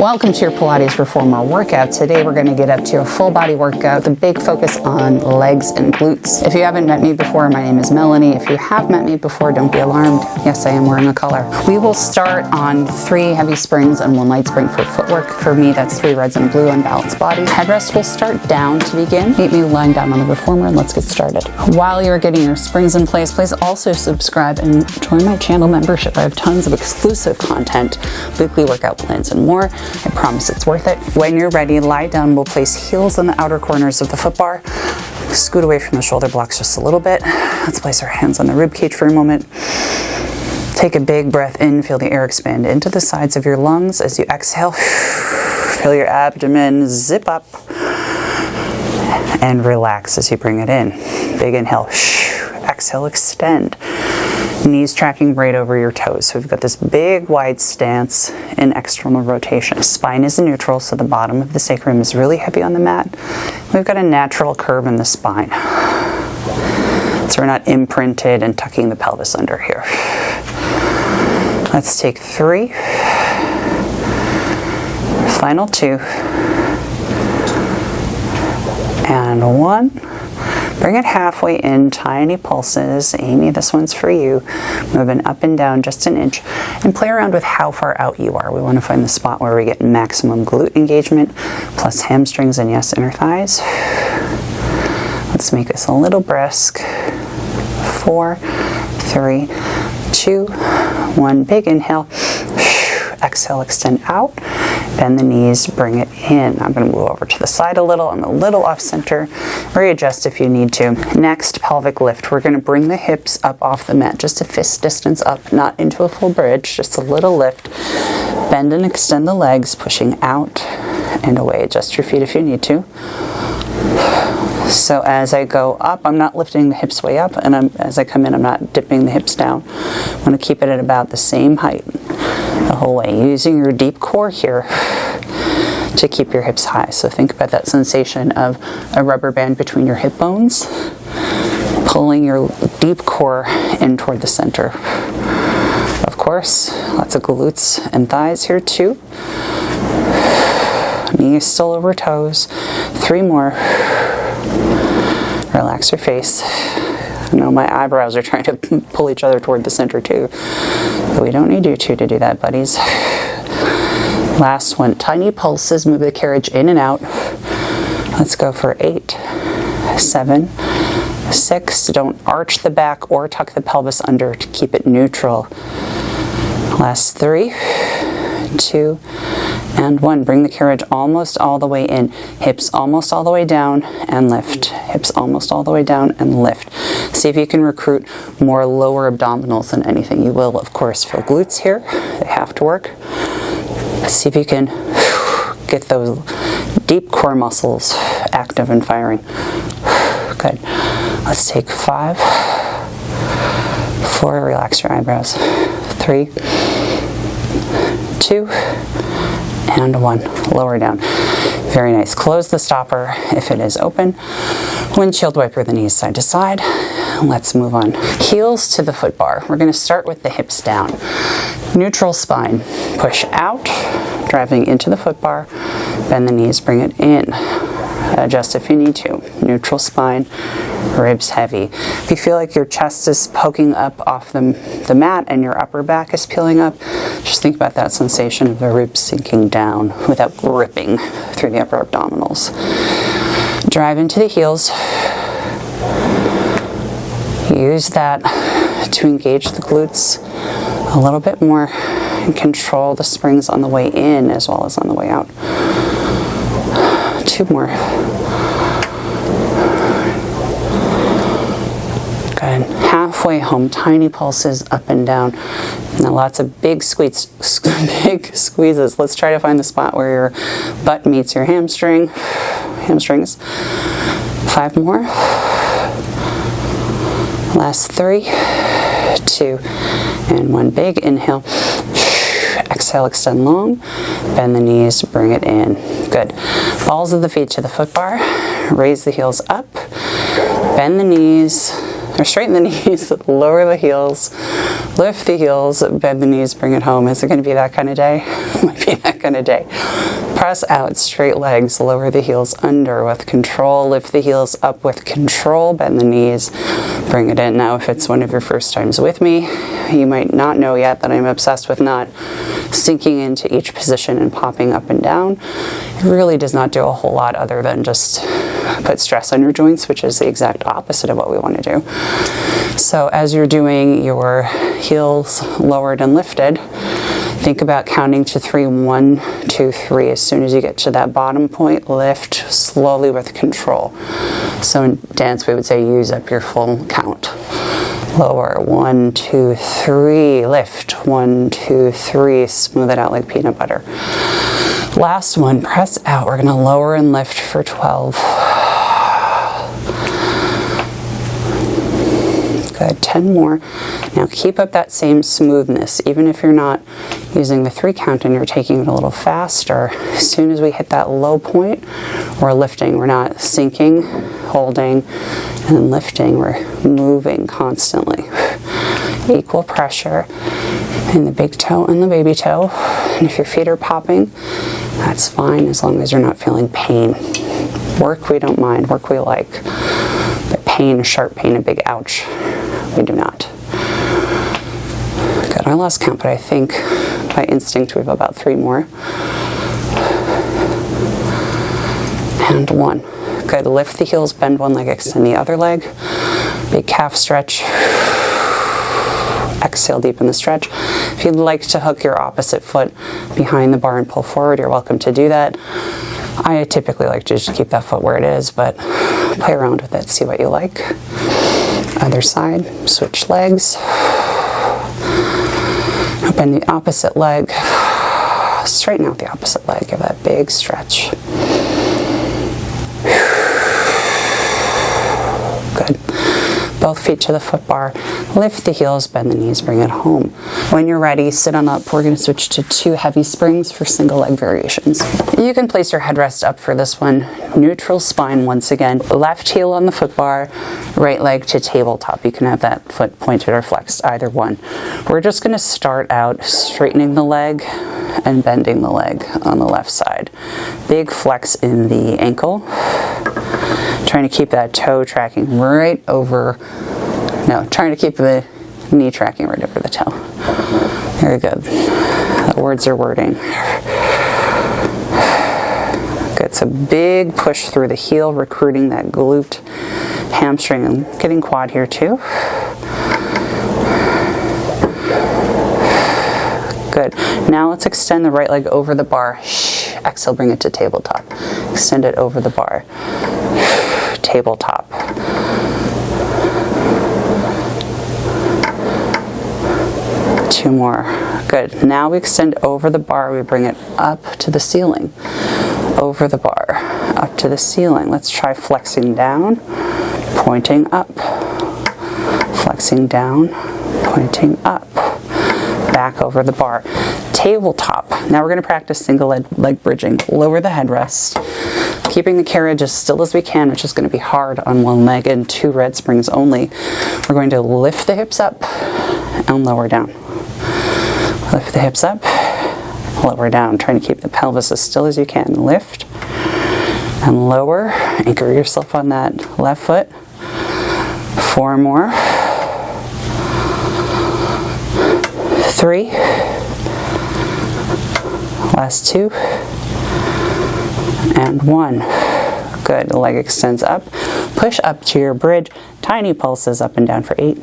Welcome to your Pilates Reformer workout. Today we're going to get up to a full body workout, the big focus on legs and glutes. If you haven't met me before, my name is Melanie. If you have met me before, don't be alarmed. Yes, I am wearing a color. We will start on 3 heavy springs and 1 light spring for footwork. For me, that's 3 reds and blue on balanced body. Headrest will start down to begin. Meet me lying down on the Reformer and let's get started. While you're getting your springs in place, please also subscribe and join my channel membership. I have tons of exclusive content, weekly workout plans, and more. I promise it's worth it. When you're ready, lie down. We'll place heels on the outer corners of the foot bar. Scoot away from the shoulder blocks just a little bit. Let's place our hands on the rib cage for a moment. Take a big breath in. Feel the air expand into the sides of your lungs as you exhale. Feel your abdomen zip up and relax as you bring it in. Big inhale. Exhale, extend. Knees tracking right over your toes. So we've got this big wide stance in external rotation. Spine is neutral, so the bottom of the sacrum is really heavy on the mat. We've got a natural curve in the spine. So we're not imprinted and tucking the pelvis under here. Let's take 3. Final 2. And 1. Bring it halfway in, tiny pulses. Amy, this one's for you. Moving up and down just an inch. And play around with how far out you are. We want to find the spot where we get maximum glute engagement, plus hamstrings and yes, inner thighs. Let's make this a little brisk. 4, 3, 2, 1. Big inhale. Exhale, extend out. Bend the knees, bring it in. I'm going to move over to the side a little. I'm a little off center. Readjust if you need to. Next, pelvic lift. We're going to bring the hips up off the mat, just a fist distance up, not into a full bridge, just a little lift. Bend and extend the legs, pushing out and away. Adjust your feet if you need to. So as I go up, I'm not lifting the hips way up, and as I come in, I'm not dipping the hips down. I want to keep it at about the same height the whole way, using your deep core here to keep your hips high. So think about that sensation of a rubber band between your hip bones, pulling your deep core in toward the center. Of course, lots of glutes and thighs here too. Knees still over toes. 3 more. Relax your face. I know my eyebrows are trying to pull each other toward the center too, but we don't need you two to do that, buddies. Last one, tiny pulses, move the carriage in and out. Let's go for 8, 7, 6. Don't arch the back or tuck the pelvis under to keep it neutral. Last 3, 2, and 1. Bring the carriage almost all the way in. Hips almost all the way down and lift. Hips almost all the way down and lift. See if you can recruit more lower abdominals than anything. You will, of course, feel glutes here. They have to work. See if you can get those deep core muscles active and firing. Good. Let's take 5, 4. Relax your eyebrows. 3, 2, and 1. Lower down. Very nice. Close the stopper if it is open. Windshield wiper the knees side to side. Let's move on. Heels to the foot bar. We're going to start with the hips down. Neutral spine. Push out, driving into the foot bar. Bend the knees, bring it in. Adjust if you need to. Neutral spine, ribs heavy. If you feel like your chest is poking up off the mat and your upper back is peeling up, just think about that sensation of the ribs sinking down without gripping through the upper abdominals. Drive into the heels. Use that to engage the glutes a little bit more and control the springs on the way in as well as on the way out. 2 more. Good. Halfway home, tiny pulses up and down. Now lots of big big squeezes. Let's try to find the spot where your butt meets your hamstrings. 5 more. Last 3, 2, and 1. Big inhale. Exhale, extend long. Bend the knees, bring it in. Good. Balls of the feet to the foot bar. Raise the heels up. Bend the knees, or straighten the knees, lower the heels, lift the heels, bend the knees, bring it home. Is it going to be that kind of day? It might be that kind of day. Press out, straight legs, lower the heels under with control, lift the heels up with control, bend the knees, bring it in. Now, if it's one of your first times with me, you might not know yet that I'm obsessed with not sinking into each position and popping up and down. It really does not do a whole lot other than just put stress on your joints, which is the exact opposite of what we want to do. So as you're doing your heels lowered and lifted, think about counting to 3. 1, 2, 3. As soon as you get to that bottom point, lift slowly with control. So in dance, we would say use up your full count. Lower, 1, 2, 3, lift, 1, 2, 3, smooth it out like peanut butter. Last one, press out. We're gonna lower and lift for 12. Good, 10 more. Now keep up that same smoothness, even if you're not using the 3 count and you're taking it a little faster. As soon as we hit that low point, we're lifting. We're not sinking, holding, and lifting. We're moving constantly. Equal pressure in the big toe and the baby toe. And if your feet are popping, that's fine as long as you're not feeling pain. Work we don't mind, work we like. But pain, sharp pain, a big ouch, we do not. Good, I lost count, but I think by instinct we have about 3 more. And 1. Good, lift the heels, bend one leg, extend the other leg. Big calf stretch. Exhale, deepen the stretch. If you'd like to hook your opposite foot behind the bar and pull forward, you're welcome to do that. I typically like to just keep that foot where it is, but play around with it, see what you like. Other side, switch legs. Bend the opposite leg. Straighten out the opposite leg, give that big stretch. Good. Both feet to the foot bar. Lift the heels, bend the knees, bring it home. When you're ready, sit on up. We're going to switch to 2 heavy springs for single leg variations. You can place your headrest up for this one. Neutral spine once again. Left heel on the foot bar, right leg to tabletop. You can have that foot pointed or flexed, either one. We're just going to start out straightening the leg and bending the leg on the left side. Big flex in the ankle. Trying to keep that toe tracking right over, no, trying to keep the knee tracking right over the toe. Very good. The words are wording. Good, so big push through the heel, recruiting that glute, hamstring, and getting quad here too. Good. Now let's extend the right leg over the bar. Exhale, bring it to tabletop. Extend it over the bar. Tabletop. Two more. Good. Now we extend over the bar. We bring it up to the ceiling. Over the bar. Up to the ceiling. Let's try flexing down, pointing up. Flexing down, pointing up. Back over the bar. Tabletop. Now we're going to practice single leg bridging. Lower the headrest. Keeping the carriage as still as we can, which is going to be hard on one leg and 2 red springs only. We're going to lift the hips up and lower down. Lift the hips up, lower down. Trying to keep the pelvis as still as you can. Lift and lower. Anchor yourself on that left foot. 4 more. 3. Last 2. And 1. Good. The leg extends up. Push up to your bridge. Tiny pulses up and down for 8,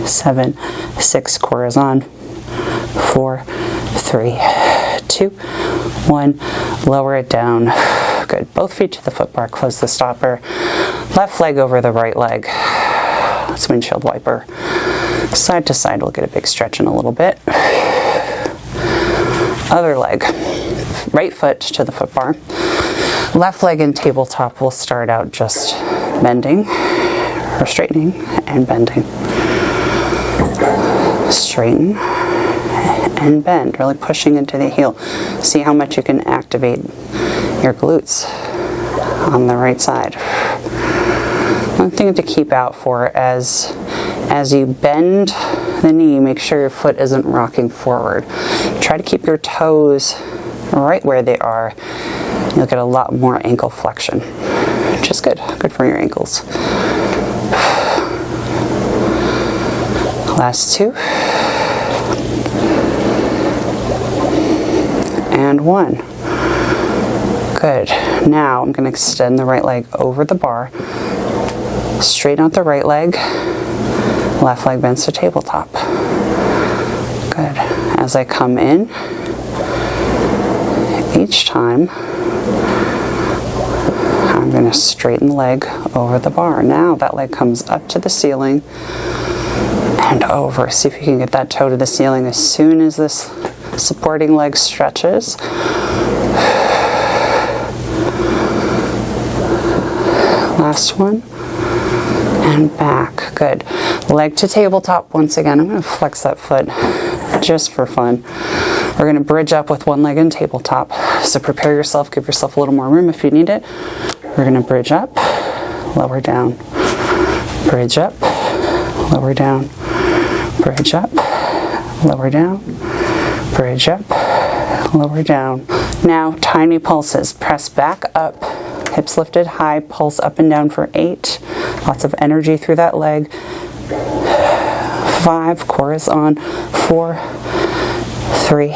7, 6. Core is on. 4, 3, 2, 1. Lower it down. Good. Both feet to the foot bar. Close the stopper. Left leg over the right leg. It's windshield wiper. Side to side, we'll get a big stretch in a little bit. Other leg. Right foot to the foot bar. Left leg in tabletop, we'll start out just bending, or straightening and bending. Straighten and bend, really pushing into the heel. See how much you can activate your glutes on the right side. One thing to keep out for as you bend the knee, make sure your foot isn't rocking forward. Try to keep your toes right where they are, you'll get a lot more ankle flexion, which is good for your ankles. Last 2. And 1. Good. Now I'm going to extend the right leg over the bar, straighten out the right leg, left leg bends to tabletop. Good. As I come in, each time I'm going to straighten the leg over the bar. Now that leg comes up to the ceiling and over. See if you can get that toe to the ceiling as soon as this supporting leg stretches. Last one. And back. Good. Leg to tabletop once again. I'm going to flex that foot just for fun. We're going to bridge up with one leg in tabletop. So prepare yourself, give yourself a little more room if you need it. We're going to bridge up, lower down, bridge up, lower down, bridge up, lower down, bridge up, lower down. Now tiny pulses. Press back up, hips lifted high, pulse up and down for 8. Lots of energy through that leg. 5, core is on. 4, 3,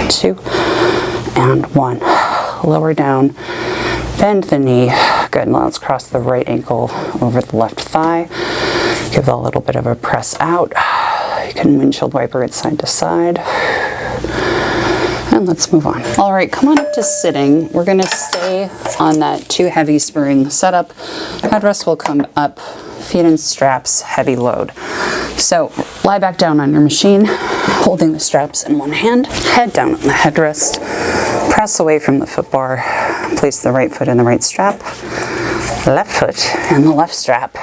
2, and 1. Lower down, bend the knee. Good, now let's cross the right ankle over the left thigh. Give a little bit of a press out. You can windshield wiper it side to side. And let's move on. All right, come on up to sitting. We're gonna stay on that 2 heavy spring setup. Headrest will come up, feet in straps, heavy load. So lie back down on your machine, holding the straps in one hand, head down on the headrest, press away from the foot bar, place the right foot in the right strap, left foot in the left strap,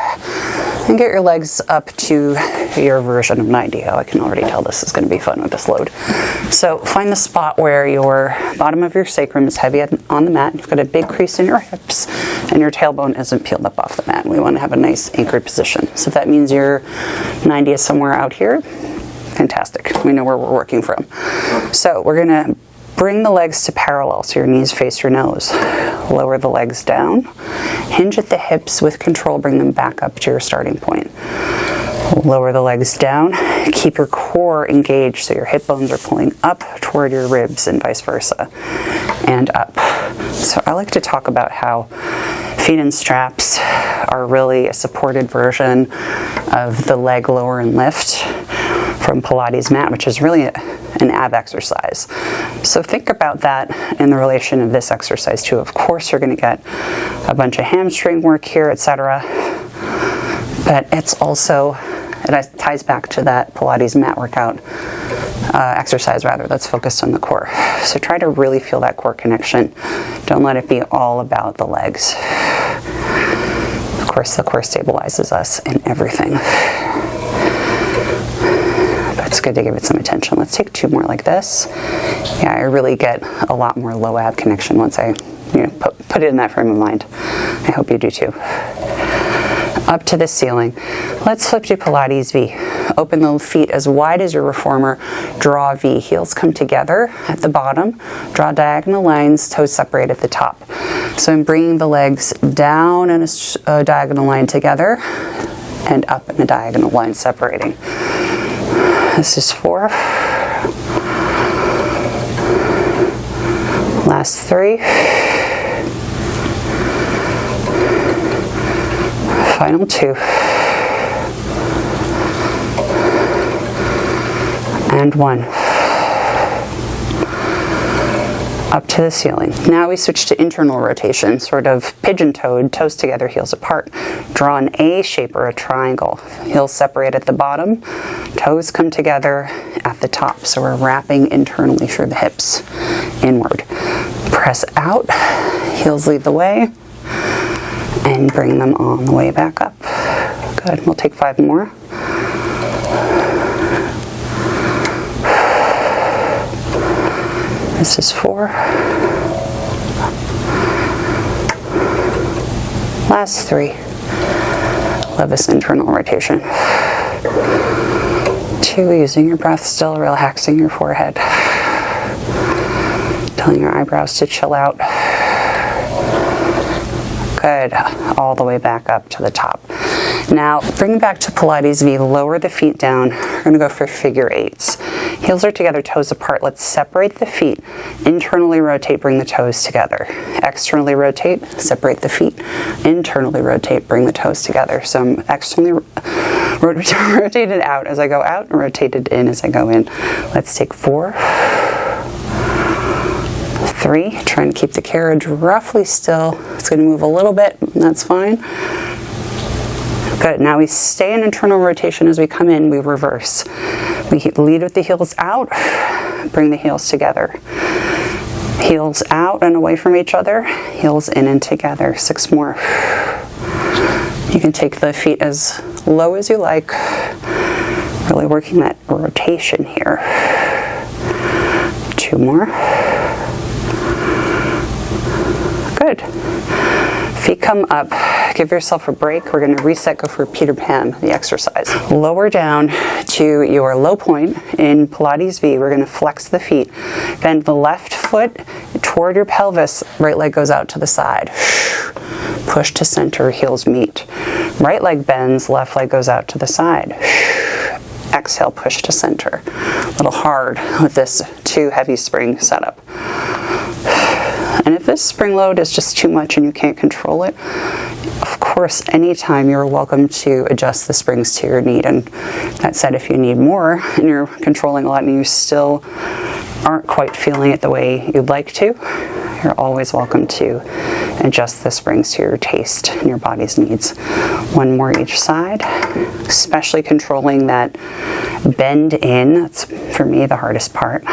and get your legs up to your version of 90. Oh, I can already tell this is going to be fun with this load. So find the spot where your bottom of your sacrum is heavy on the mat. You've got a big crease in your hips and your tailbone isn't peeled up off the mat. We want to have a nice anchored position. So if that means your 90 is somewhere out here, fantastic. We know where we're working from. So we're going to bring the legs to parallel so your knees face your nose. Lower the legs down. Hinge at the hips with control. Bring them back up to your starting point. Lower the legs down. Keep your core engaged so your hip bones are pulling up toward your ribs and vice versa. And up. So I like to talk about how feet in straps are really a supported version of the leg lower and lift from Pilates mat, which is really an ab exercise. So think about that in the relation of this exercise too. Of course, you're going to get a bunch of hamstring work here, etc. But it ties back to that Pilates mat workout exercise that's focused on the core. So try to really feel that core connection. Don't let it be all about the legs. Of course, the core stabilizes us in everything. It's good to give it some attention. Let's take 2 more like this. Yeah, I really get a lot more low ab connection once I put it in that frame of mind. I hope you do too. Up to the ceiling. Let's flip to Pilates V. Open the feet as wide as your reformer. Draw V. Heels come together at the bottom. Draw diagonal lines, toes separate at the top. So I'm bringing the legs down in a diagonal line together and up in a diagonal line separating. This is 4. Last 3. Final 2. And 1. Up to the ceiling. Now we switch to internal rotation, sort of pigeon-toed, toes together, heels apart. Draw an A shape or a triangle. Heels separate at the bottom, toes come together at the top. So we're wrapping internally through the hips, inward. Press out, heels lead the way, and bring them on the way back up. Good, we'll take 5 more. This is 4. Last 3. Love this internal rotation. 2, using your breath still, relaxing your forehead. Telling your eyebrows to chill out. Good. All the way back up to the top. Now, bring it back to Pilates V. Lower the feet down. We're going to go for figure eights. Heels are together, toes apart. Let's separate the feet. Internally rotate, bring the toes together. Externally rotate, separate the feet. Internally rotate, bring the toes together. So I'm externally rotated out as I go out and rotated in as I go in. Let's take 4, 3, trying to keep the carriage roughly still. It's going to move a little bit, and that's fine. Good. Now we stay in internal rotation as we come in, we reverse. We lead with the heels out, bring the heels together. Heels out and away from each other, heels in and together. 6 more. You can take the feet as low as you like, really working that rotation here. 2 more. Good. Feet come up. Give yourself a break. We're going to reset, go for Peter Pan, the exercise. Lower down to your low point in Pilates V. We're going to flex the feet. Bend the left foot toward your pelvis. Right leg goes out to the side. Push to center, heels meet. Right leg bends, left leg goes out to the side. Exhale, push to center. A little hard with this too heavy spring setup. And if this spring load is just too much and you can't control it, of course, anytime you're welcome to adjust the springs to your need. And that said, if you need more and you're controlling a lot and you still aren't quite feeling it the way you'd like to, you're always welcome to adjust the springs to your taste and your body's needs. 1 more each side, especially controlling that bend in. That's, for me, the hardest part.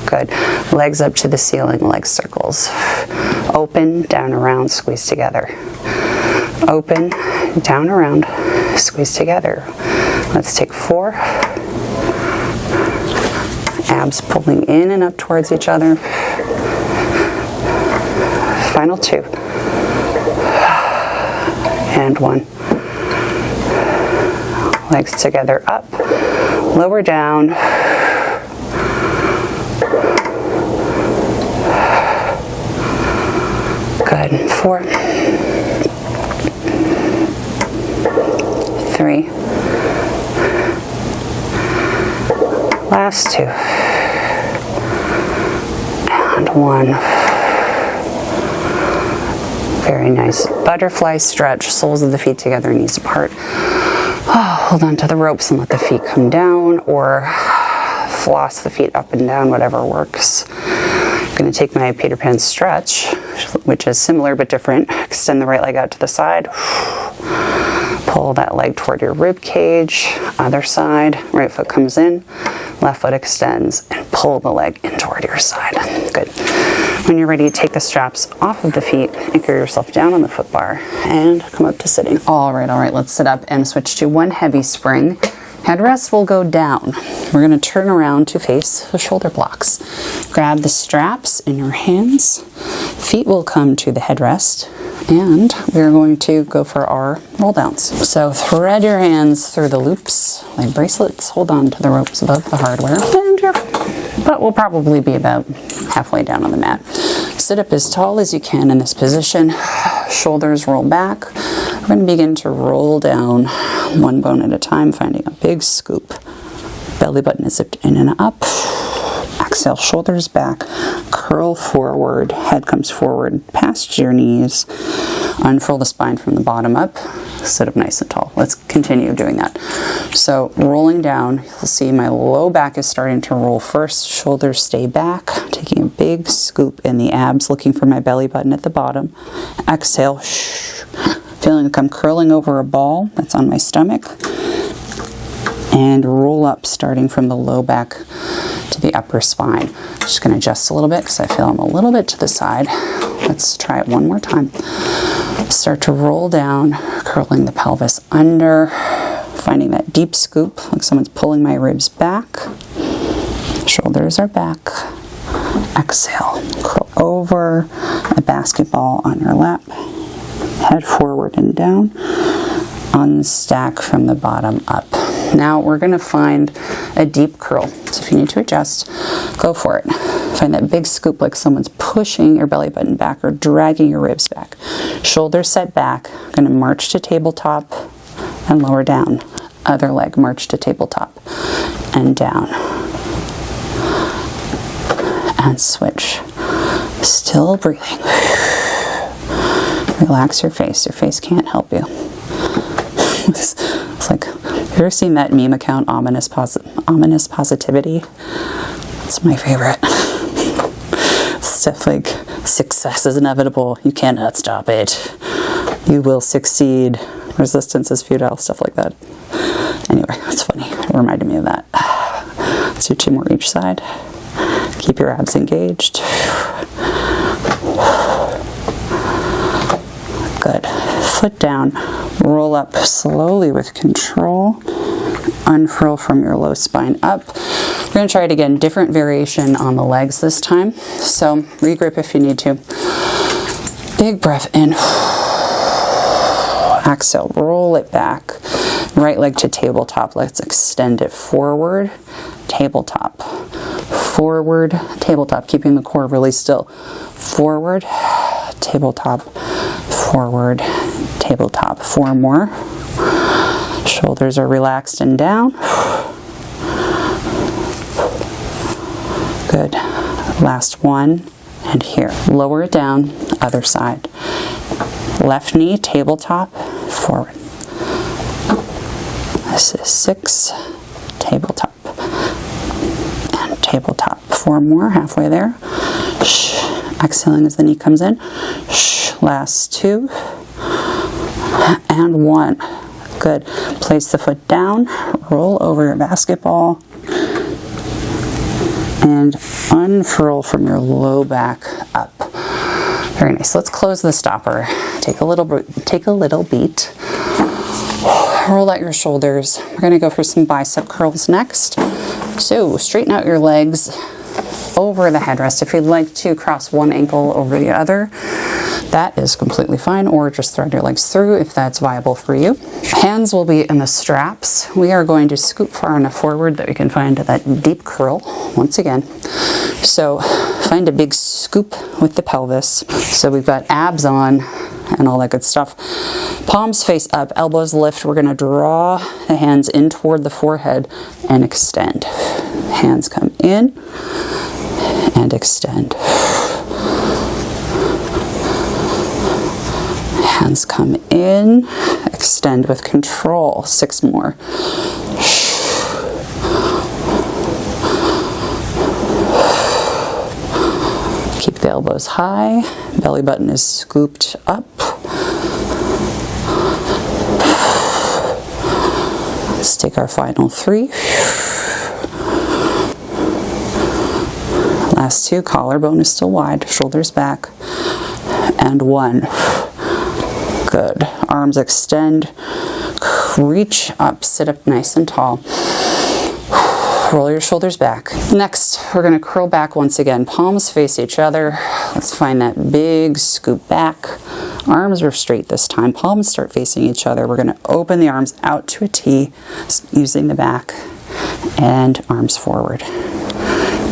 Good. Legs up to the ceiling, leg circles. Open, down, around, squeeze together. Open, down, around, squeeze together. Let's take 4. Abs pulling in and up towards each other. Final 2. And 1. Legs together up, lower down. Good. 4, 3, last 2, and 1. Very nice. Butterfly stretch, soles of the feet together, knees apart. Oh, hold on to the ropes and let the feet come down, or floss the feet up and down, whatever works. I'm going to take my Peter Pan stretch, which is similar but different. Extend the right leg out to the side. Pull that leg toward your rib cage. Other side. Right foot comes in. Left foot extends. And pull the leg in toward your side. Good. When you're ready, take the straps off of the feet. Anchor yourself down on the foot bar. And come up to sitting. All right. Let's sit up and switch to 1 heavy spring. Headrest will go down. We're going to turn around to face the shoulder blocks. Grab the straps in your hands. Feet will come to the headrest. And we're going to go for our roll downs. So thread your hands through the loops like bracelets. Hold on to the ropes above the hardware. And your butt will probably be about halfway down on the mat. Sit up as tall as you can in this position. Shoulders roll back. We're going to begin to roll down 1 bone at a time, finding a big scoop. Belly button is zipped in and up. Exhale, shoulders back. Curl forward. Head comes forward past your knees. Unfurl the spine from the bottom up. Sit up nice and tall. Let's continue doing that. So rolling down, you'll see my low back is starting to roll first. Shoulders stay back. Taking a big scoop in the abs, looking for my belly button at the bottom. Exhale. Feeling like I'm curling over a ball that's on my stomach. And roll up, starting from the low back to the upper spine. Just going to adjust a little bit because I feel I'm a little bit to the side. Let's try it one more time. Start to roll down, curling the pelvis under, finding that deep scoop, like someone's pulling my ribs back. Shoulders are back. Exhale, curl over, a basketball on your lap. Head forward and down. Unstack from the bottom up. Now we're gonna find a deep curl. So if you need to adjust, go for it. Find that big scoop like someone's pushing your belly button back or dragging your ribs back. Shoulders set back. Gonna march to tabletop and lower down. Other leg, march to tabletop and down. And switch. Still breathing. Relax your face. Your face can't help you. It's like, have you ever seen that meme account, Ominous Positivity? It's my favorite. Stuff like, success is inevitable. You cannot stop it. You will succeed. Resistance is futile. Stuff like that. Anyway, it's funny. It reminded me of that. Let's do 2 more each side. Keep your abs engaged. Good. Foot down. Roll up slowly with control. Unfurl from your low spine up. We're going to try it again. Different variation on the legs this time. So regrip if you need to. Big breath in. Exhale. Roll it back. Right leg to tabletop. Let's extend it forward. Tabletop. Forward. Tabletop. Keeping the core really still. Forward. Tabletop. Forward. Tabletop. 4 more. Shoulders are relaxed and down. Good. Last one. And here. Lower it down. Other side. Left knee, tabletop, forward. This is 6. Tabletop. And tabletop. 4 more. Halfway there. Shh. Exhaling as the knee comes in. Shh. Last 2. And 1. Good. Place the foot down, roll over your basketball, and unfurl from your low back up. Very nice. Let's close the stopper. Take a little beat. Roll out your shoulders. We're going to go for some bicep curls next. So straighten out your legs over the headrest. If you'd like to cross one ankle over the other, that is completely fine, or just thread your legs through if that's viable for you. Hands will be in the straps. We are going to scoop far enough forward that we can find that deep curl once again. So find a big scoop with the pelvis. So we've got abs on and all that good stuff. Palms face up, elbows lift. We're going to draw the hands in toward the forehead and extend. Hands come in and extend. Hands come in, extend with control. 6 more. Keep the elbows high. Belly button is scooped up. Let's take our final 3. Last 2. Collarbone is still wide. Shoulders back. And 1. Good. Arms extend. Reach up. Sit up nice and tall. Roll your shoulders back. Next, we're going to curl back once again. Palms face each other. Let's find that big scoop back. Arms are straight this time. Palms start facing each other. We're going to open the arms out to a T using the back and arms forward.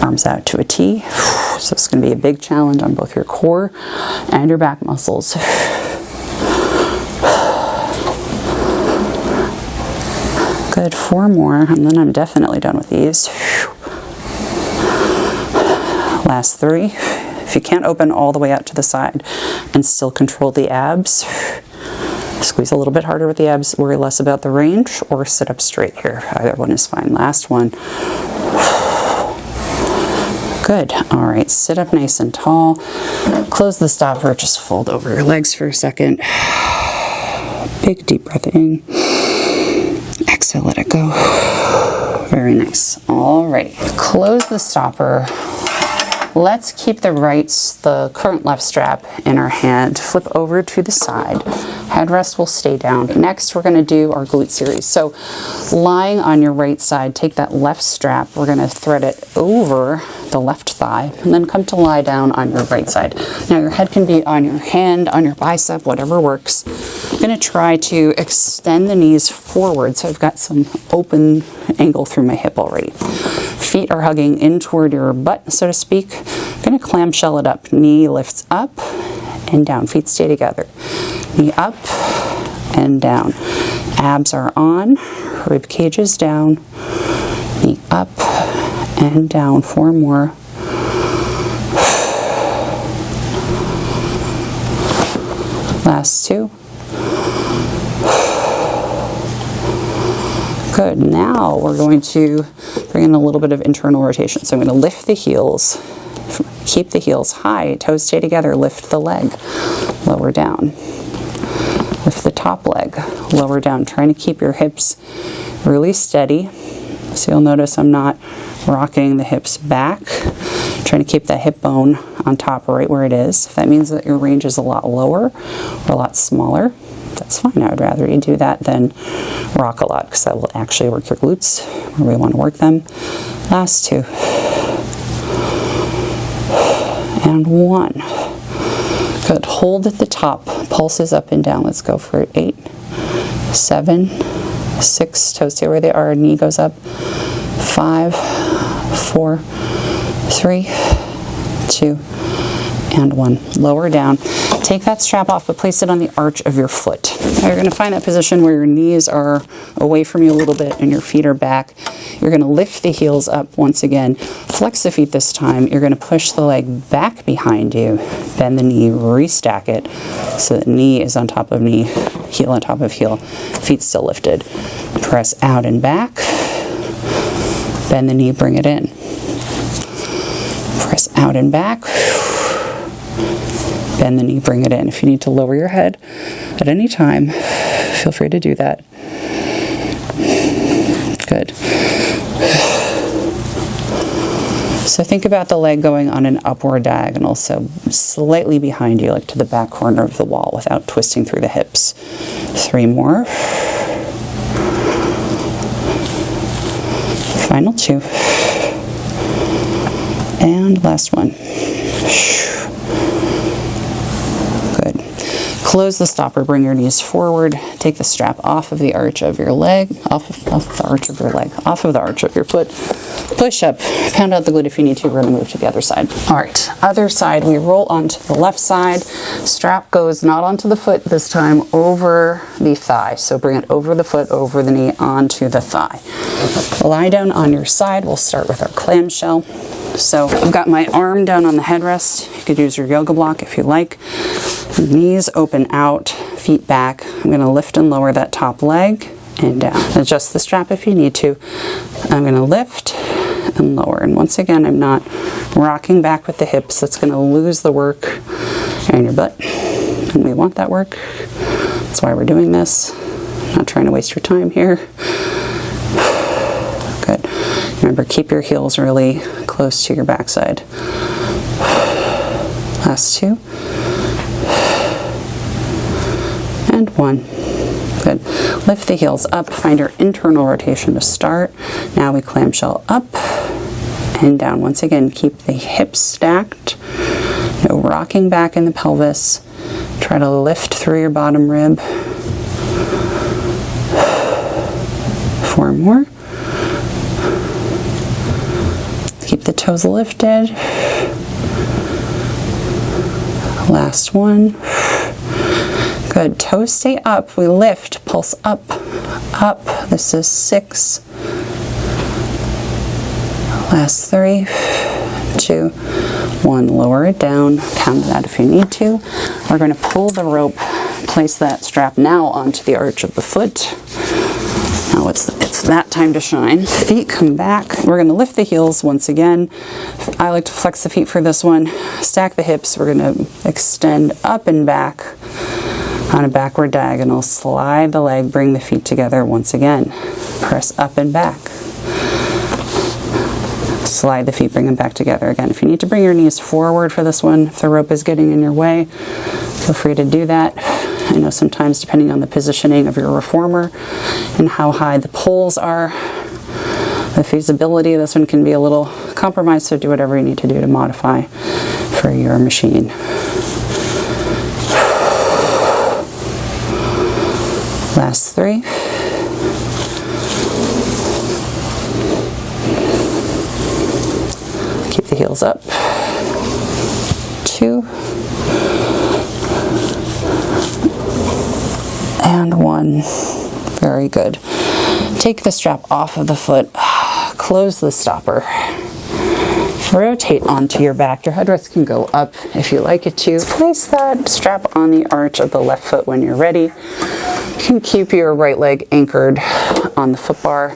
Arms out to a T. So it's going to be a big challenge on both your core and your back muscles. Good. 4 more, and then I'm definitely done with these. Last 3. If you can't open all the way out to the side and still control the abs, squeeze a little bit harder with the abs, worry less about the range, or sit up straight here. Either one is fine. Last one. Good. All right, sit up nice and tall. Close the stopper, just fold over your legs for a second. Big deep breath in. Exhale, let it go. Very nice. All right, close the stopper. Let's keep the current left strap in our hand. Flip over to the side. Headrest will stay down. Next, we're going to do our glute series. So lying on your right side, take that left strap. We're going to thread it over the left thigh and then come to lie down on your right side. Now your head can be on your hand, on your bicep, whatever works. You're going to try to extend the knees forward, so I've got some open angle through my hip already. Feet are hugging in toward your butt, so to speak. I'm going to clamshell it up. Knee lifts up and down. Feet stay together. Knee up and down. Abs are on. Rib cage is down. Knee up and down. 4 more. Last 2. Good. Now we're going to bring in a little bit of internal rotation. So I'm going to lift the heels, keep the heels high, toes stay together, lift the leg, lower down. Lift the top leg, lower down, trying to keep your hips really steady. So you'll notice I'm not rocking the hips back, trying to keep that hip bone on top right where it is. If that means that your range is a lot lower or a lot smaller, that's fine. I would rather you do that than rock a lot, because that will actually work your glutes where we want to work them. Last 2. And 1. Good. Hold at the top. Pulses up and down. Let's go for it. 8, 7, 6. Toes stay where they are. Knee goes up. 5, 4, 3, 2, and 1. Lower down. Take that strap off, but place it on the arch of your foot. Now you're going to find that position where your knees are away from you a little bit and your feet are back. You're going to lift the heels up once again. Flex the feet this time. You're going to push the leg back behind you. Bend the knee, restack it so that knee is on top of knee, heel on top of heel, feet still lifted. Press out and back. Bend the knee, bring it in. Press out and back. Bend the knee, bring it in. If you need to lower your head at any time, feel free to do that. Good. So think about the leg going on an upward diagonal, so slightly behind you, like to the back corner of the wall without twisting through the hips. 3 more. Final 2. And last one. Good. Close the stopper, bring your knees forward, take the strap off of the arch of your leg, off of the arch of your foot, push up, pound out the glute if you need to. We're going to move to the other side. All right, other side, we roll onto the left side. Strap goes not onto the foot this time, over the thigh. So bring it over the foot, over the knee, onto the thigh. Lie down on your side. We'll start with our clamshell. So I've got my arm down on the headrest. You could use your yoga block if you like. Knees open out, feet back. I'm going to lift and lower that top leg and down. Adjust the strap if you need to. I'm going to lift and lower. And once again, I'm not rocking back with the hips. That's going to lose the work in your butt. And we want that work. That's why we're doing this. Not trying to waste your time here. Good. Remember, keep your heels really close to your backside. Last 2. And 1. Good. Lift the heels up, find your internal rotation to start. Now we clamshell up and down. Once again, keep the hips stacked. No rocking back in the pelvis. Try to lift through your bottom rib. 4 more. Keep the toes lifted. Last one. Good. Toes stay up. We lift. Pulse up. Up. This is 6. Last 3. 2. 1. Lower it down. Count that if you need to. We're going to pull the rope. Place that strap now onto the arch of the foot. Now it's that time to shine. Feet come back. We're going to lift the heels once again. I like to flex the feet for this one. Stack the hips. We're going to extend up and back on a backward diagonal. Slide the leg, bring the feet together once again. Press up and back. Slide the feet, bring them back together again. If you need to bring your knees forward for this one, if the rope is getting in your way, feel free to do that. I know sometimes, depending on the positioning of your reformer and how high the poles are, the feasibility of this one can be a little compromised, so do whatever you need to do to modify for your machine. Last 3. Keep the heels up. 2. And 1. Very good. Take the strap off of the foot. Close the stopper. Rotate onto your back. Your headrest can go up if you like it to. Place that strap on the arch of the left foot when you're ready. You can keep your right leg anchored on the foot bar.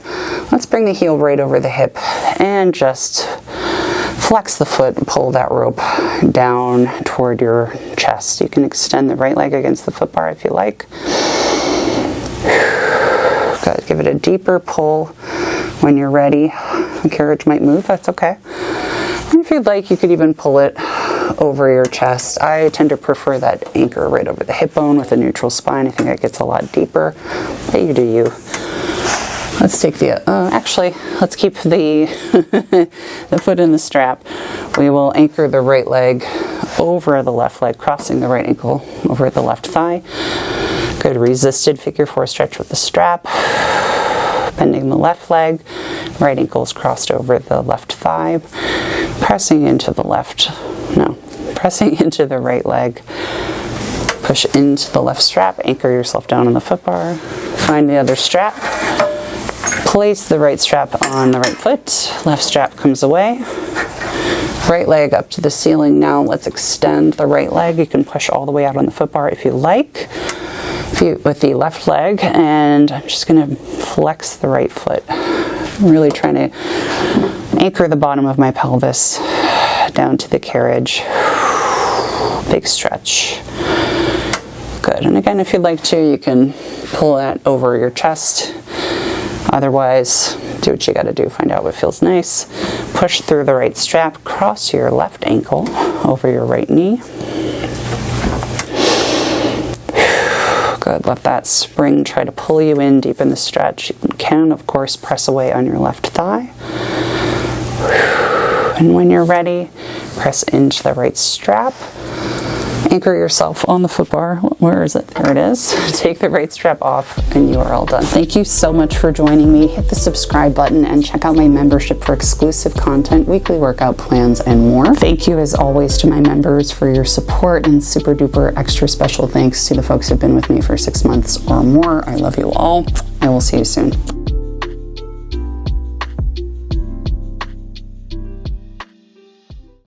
Let's bring the heel right over the hip and just flex the foot and pull that rope down toward your chest. You can extend the right leg against the foot bar if you like. Good. Give it a deeper pull when you're ready. The carriage might move, that's okay. And if you'd like, you could even pull it over your chest. I tend to prefer that anchor right over the hip bone with a neutral spine. I think it gets a lot deeper, but you do you. Let's take the, actually, let's keep the, the foot in the strap. We will anchor the right leg over the left leg, crossing the right ankle over the left thigh. Good resisted figure 4 stretch with the strap. Bending the left leg, right ankle is crossed over the left thigh. Pressing into the right leg. Push into the left strap, anchor yourself down on the foot bar. Find the other strap. Place the right strap on the right foot. Left strap comes away. Right leg up to the ceiling. Now let's extend the right leg. You can push all the way out on the foot bar if you like. With the left leg, and I'm just going to flex the right foot. I'm really trying to anchor the bottom of my pelvis down to the carriage. Big stretch. Good. And again, if you'd like to, you can pull that over your chest. Otherwise, do what you got to do. Find out what feels nice. Push through the right strap. Cross your left ankle over your right knee. Good. Let that spring try to pull you in deep in the stretch. You can, of course, press away on your left thigh. And when you're ready, press into the right strap. Anchor yourself on the foot bar. Where is it? There it is. Take the right strap off and you are all done. Thank you so much for joining me. Hit the subscribe button and check out my membership for exclusive content, weekly workout plans, and more. Thank you as always to my members for your support, and super duper extra special thanks to the folks who've been with me for 6 months or more. I love you all. I will see you soon.